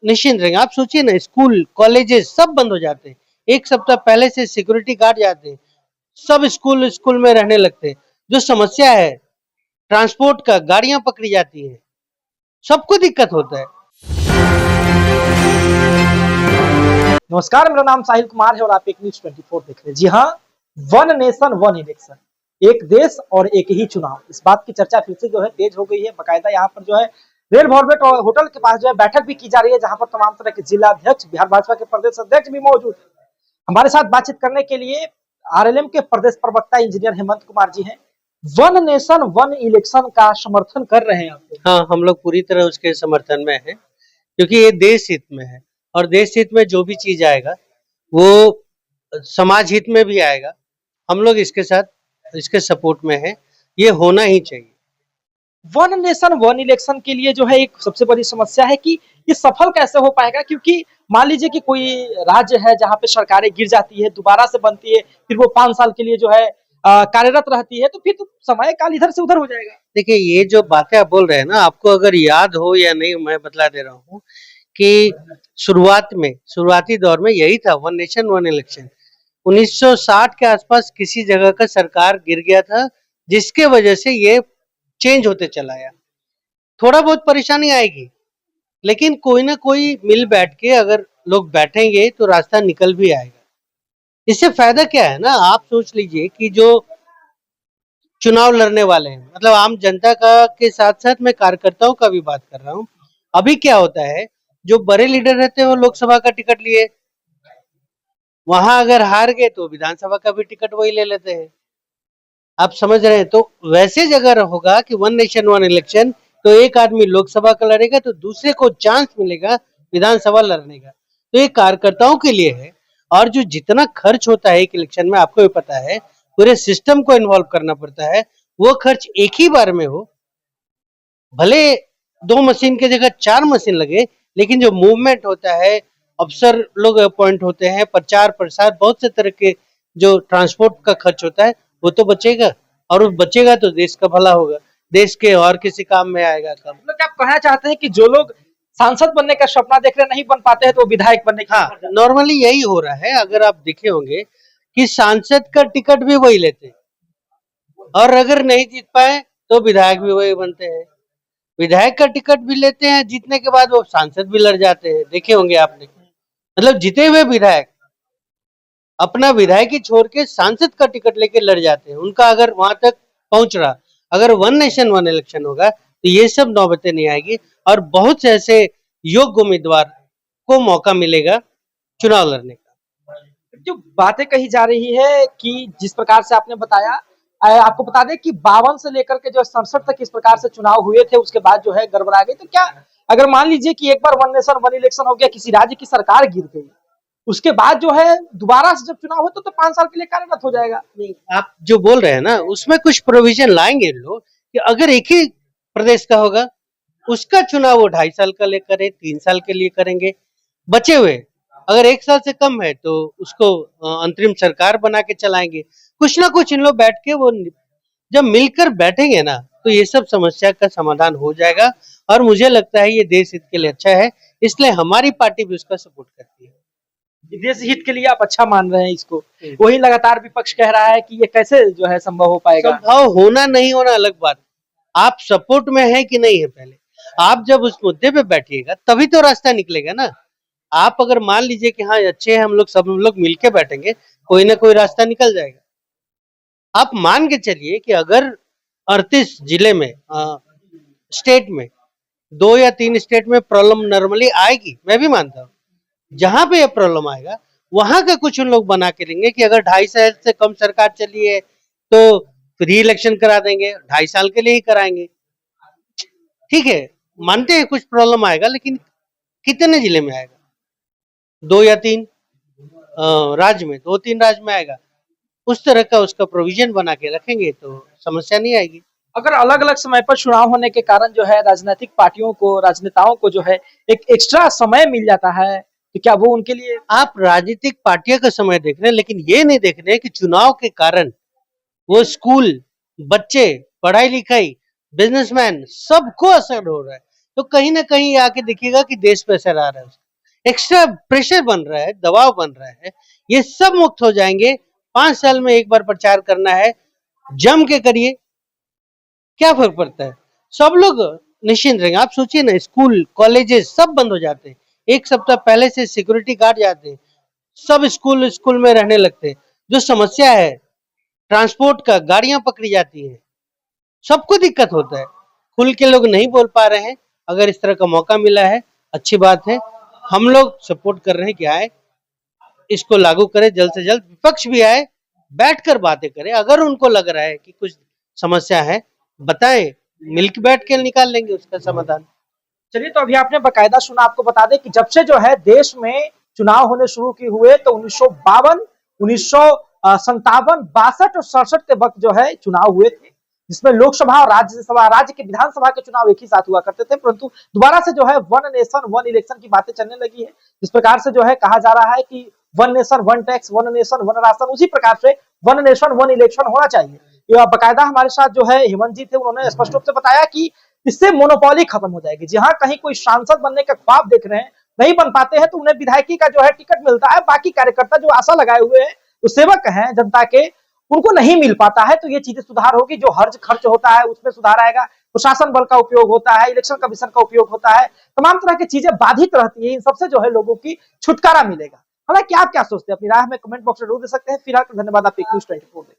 निश्चिंत रहेंगे। आप सोचिए ना, स्कूल कॉलेजेस सब बंद हो जाते हैं, एक सप्ताह पहले से सिक्योरिटी गार्ड जाते हैं, सब स्कूल में रहने लगते हैं। जो समस्या है ट्रांसपोर्ट का, गाड़ियां पकड़ी जाती हैं, सबको दिक्कत होता है। नमस्कार, मेरा नाम साहिल कुमार है और आप एक न्यूज 24 देख रहे हैं। जी हाँ, वन नेशन वन इलेक्शन, एक देश और एक ही चुनाव, इस बात की चर्चा फिर से जो है तेज हो गई है। बाकायदा यहाँ पर जो है रेल वॉलवेट और होटल के पास जो है बैठक भी की जा रही है, जहां पर तमाम तरह के जिला अध्यक्ष, बिहार भाजपा के प्रदेश अध्यक्ष भी मौजूद है। हमारे साथ बातचीत करने के लिए आरएलएम के प्रदेश प्रवक्ता इंजीनियर हेमंत कुमार जी हैं। वन नेशन वन इलेक्शन का समर्थन कर रहे हैं आप? हाँ, हम लोग पूरी तरह उसके समर्थन में हैं, क्योंकि ये देश हित में है और देश हित में जो भी चीज आएगा वो समाज हित में भी आएगा। हम लोग इसके साथ, इसके सपोर्ट में हैं, ये होना ही चाहिए। वन नेशन वन इलेक्शन के लिए जो है एक सबसे बड़ी समस्या है कि ये सफल कैसे हो पाएगा, क्योंकि मान लीजिए कि कोई राज्य है जहां पे सरकारें गिर जाती है, दोबारा से बनती है, फिर वो 5 साल के लिए जो है कार्यरत रहती है, तो फिर तो समय काल इधर से उधर हो जाएगा। देखिए, ये जो बातें आप बोल रहे हैं ना, आपको अगर याद हो या नहीं, मैं बतला दे रहा हूँ कि शुरुआती दौर में यही था, वन नेशन वन इलेक्शन। 1960 के आसपास किसी जगह का सरकार गिर गया था, जिसके वजह से ये चेंज होते चला आया। थोड़ा बहुत परेशानी आएगी, लेकिन कोई ना कोई मिल बैठ के अगर लोग बैठेंगे तो रास्ता निकल भी आएगा। इससे फायदा क्या है ना, आप सोच लीजिए कि जो चुनाव लड़ने वाले हैं, मतलब आम जनता का के साथ साथ मैं कार्यकर्ताओं का भी बात कर रहा हूँ। अभी क्या होता है, जो बड़े लीडर रहते हैं वो लोकसभा का टिकट लिए, वहां अगर हार गए तो विधानसभा का भी टिकट वही ले लेते हैं। आप समझ रहे हैं? तो वैसे अगर होगा कि वन नेशन वन इलेक्शन, तो एक आदमी लोकसभा का लड़ेगा तो दूसरे को चांस मिलेगा विधानसभा लड़ने का। तो ये कार्यकर्ताओं के लिए है। और जो जितना खर्च होता है एक इलेक्शन में, आपको भी पता है, पूरे सिस्टम को इन्वॉल्व करना पड़ता है। वो खर्च एक ही बार में हो, भले 2 मशीन की जगह 4 मशीन लगे, लेकिन जो मूवमेंट होता है, अफसर लोग अपॉइंट होते हैं, प्रचार प्रसार, बहुत से तरह के जो ट्रांसपोर्ट का खर्च होता है, वो तो बचेगा। और वो बचेगा तो देश का भला होगा, देश के और किसी काम में आएगा काम। मतलब क्या आप कहना चाहते हैं कि जो लोग सांसद बनने का सपना देख रहे नहीं बन पाते हैं, तो वो विधायक बनने का? हाँ, नॉर्मली यही हो रहा है। अगर आप देखे होंगे कि सांसद का टिकट भी वही लेते हैं, और अगर नहीं जीत पाए तो विधायक भी वही बनते हैं। विधायक का टिकट भी लेते हैं, जीतने के बाद वो सांसद भी लड़ जाते हैं, देखे होंगे आपने। मतलब जीते हुए विधायक अपना विधायक ही छोड़ के सांसद का टिकट लेके लड़ जाते हैं। उनका अगर वहां तक पहुंच रहा, अगर वन नेशन वन इलेक्शन होगा तो ये सब नौबतें नहीं आएगी और बहुत से ऐसे योग्य उम्मीदवार को मौका मिलेगा चुनाव लड़ने का। जो बातें कही जा रही है कि जिस प्रकार से आपने बताया, आपको बता दें कि 52 से लेकर के जो 67 तक इस प्रकार से चुनाव हुए थे, उसके बाद जो है गड़बड़ा गई। तो क्या अगर मान लीजिए कि एक बार वन नेशन वन इलेक्शन हो गया, किसी राज्य की सरकार गिर गई, उसके बाद जो है दोबारा से जब चुनाव हो तो 5 साल के लिए कार्यरत हो जाएगा? नहीं, आप जो बोल रहे हैं ना, उसमें कुछ प्रोविजन लाएंगे लोग कि अगर एक ही प्रदेश का होगा, उसका चुनाव वो 2.5 साल का लिए करें, 3 साल के लिए करेंगे। बचे हुए अगर 1 साल से कम है तो उसको अंतरिम सरकार बना के चलाएंगे। कुछ ना कुछ इन लोग बैठ के, वो जब मिलकर बैठेंगे ना, तो ये सब समस्या का समाधान हो जाएगा। और मुझे लगता है ये देश हित के लिए अच्छा है, इसलिए हमारी पार्टी भी उसका सपोर्ट करती है। देश हित के लिए आप अच्छा मान रहे हैं इसको? वही लगातार विपक्ष कह रहा है कि ये कैसे जो है संभव हो पाएगा? संभव होना नहीं होना अलग बात, आप सपोर्ट में है कि नहीं है, पहले आप जब उस मुद्दे पे बैठिएगा तभी तो रास्ता निकलेगा ना। आप अगर मान लीजिए कि हाँ अच्छे हैं हम लोग, सब लोग मिलके बैठेंगे, कोई ना कोई रास्ता निकल जाएगा। आप मान के चलिए कि अगर 38 जिले में, स्टेट में 2 या 3 स्टेट में प्रॉब्लम नॉर्मली आएगी, मैं भी मानता हूँ। जहां पे ये प्रॉब्लम आएगा वहां का कुछ उन लोग बना के लेंगे कि अगर 2.5 साल से कम सरकार चली है तो री इलेक्शन करा देंगे, 2.5 साल के लिए ही कराएंगे। ठीक है, मानते हैं कुछ प्रॉब्लम आएगा, लेकिन कितने जिले में आएगा? 2 या 3 राज्य में, 2-3 राज्य में आएगा। उस तरह का उसका प्रोविजन बना के रखेंगे तो समस्या नहीं आएगी। अगर अलग अलग समय पर चुनाव होने के कारण जो है राजनीतिक पार्टियों को, राजनेताओं को जो है एक एक्स्ट्रा समय मिल जाता है, तो क्या वो उनके लिए? आप राजनीतिक पार्टियों का समय देख रहे हैं, लेकिन ये नहीं देख रहे कि चुनाव के कारण वो स्कूल, बच्चे, पढ़ाई लिखाई, बिजनेसमैन, सबको असर हो रहा है। तो कहीं ना कहीं आके देखिएगा कि देश पे असर आ रहा है, एक्स्ट्रा प्रेशर बन रहा है, दबाव बन रहा है। ये सब मुक्त हो जाएंगे। 5 साल में एक बार प्रचार करना है, जम के करिए, क्या फर्क पड़ता है। सब लोग निश्चिंत रहेंगे। आप सोचिए ना, स्कूल कॉलेजेस सब बंद हो जाते हैं, एक सप्ताह पहले से सिक्योरिटी गार्ड जाते हैं, सब स्कूल में रहने लगते हैं। जो समस्या है ट्रांसपोर्ट का, गाड़ियां पकड़ी जाती हैं, सबको दिक्कत होता है। खुल के लोग नहीं बोल पा रहे हैं। अगर इस तरह का मौका मिला है, अच्छी बात है। हम लोग सपोर्ट कर रहे हैं कि आए, इसको लागू करें जल्द से जल्द। विपक्ष भी आए, बैठकर बातें करें। अगर उनको लग रहा है कि कुछ समस्या है, बताएं, मिलकर बैठ के निकाल लेंगे उसका समाधान। चलिए, तो अभी आपने बकायदा सुना। आपको बता दें कि जब से जो है देश में चुनाव होने शुरू की हुए, तो 1952, 1957, 62 और 67 के वक्त जो है चुनाव हुए थे, जिसमें लोकसभा और राज्यसभा, राज्य के विधानसभा के चुनाव एक ही साथ हुआ करते थे। परंतु दोबारा से जो है वन नेशन वन इलेक्शन की बातें चलने लगी है। जिस प्रकार से जो है कहा जा रहा है कि one nation one tax, one nation one ration, उसी प्रकार से वन नेशन वन इलेक्शन होना चाहिए। बकायदा हमारे साथ जो है हेमंत जी थे, उन्होंने स्पष्ट रूप से बताया कि इससे मोनोपोली खत्म हो जाएगी। जहां कहीं कोई सांसद बनने का ख्वाब देख रहे हैं, नहीं बन पाते हैं, तो उन्हें विधायकी का जो है टिकट मिलता है। बाकी कार्यकर्ता जो आशा लगाए हुए हैं, जो सेवक हैं जनता के, उनको नहीं मिल पाता है। तो ये चीजें सुधार होगी। जो हर्ज खर्च होता है उसमें सुधार आएगा, प्रशासन बल का उपयोग होता है, इलेक्शन कमीशन का उपयोग होता है, तमाम तरह की चीजें बाधित रहती है। इन सबसे जो है लोगों की छुटकारा मिलेगा। हालांकि आप क्या सोचते हैं, अपनी राय हमें कमेंट बॉक्स में जरूर दे सकते हैं। फिलहाल धन्यवाद। आप एक न्यूज़ 24 देख।